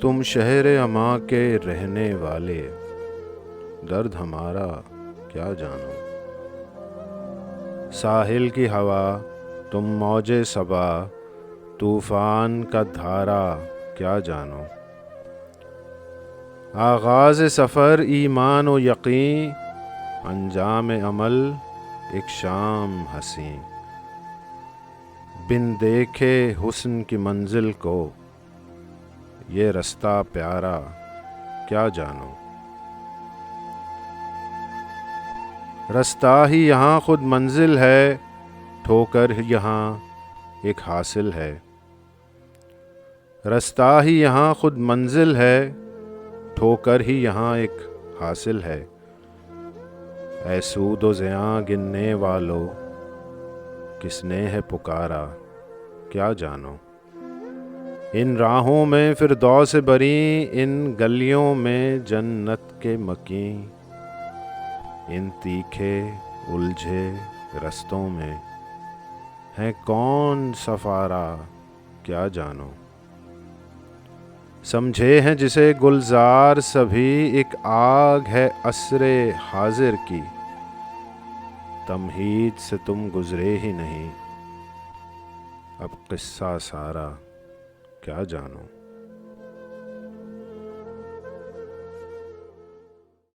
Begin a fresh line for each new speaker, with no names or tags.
تم شہر اما کے رہنے والے، درد ہمارا کیا جانو۔ ساحل کی ہوا تم موج صبا، طوفان کا دھارا کیا جانو۔ آغاز سفر ایمان و یقین، انجام عمل ایک شام حسین۔ بن دیکھے حسن کی منزل کو، یہ رستہ پیارا کیا جانو۔ رستہ ہی یہاں خود منزل ہے، ٹھوکر یہاں ایک حاصل ہے۔ رستہ ہی یہاں خود منزل ہے، ٹھوکر ہی یہاں ایک حاصل ہے۔ اے سود و زیاں گننے والو، کس نے ہے پکارا کیا جانو۔ ان راہوں میں فردوس بری، ان گلیوں میں جنت کے مکین، ان تیکھے الجھے رستوں میں ہے کون سفارا کیا جانو۔ سمجھے ہیں جسے گلزار سبھی، ایک آگ ہے عصر حاضر کی، تمہید سے تم گزرے ہی نہیں، اب قصہ سارا کیا جانو۔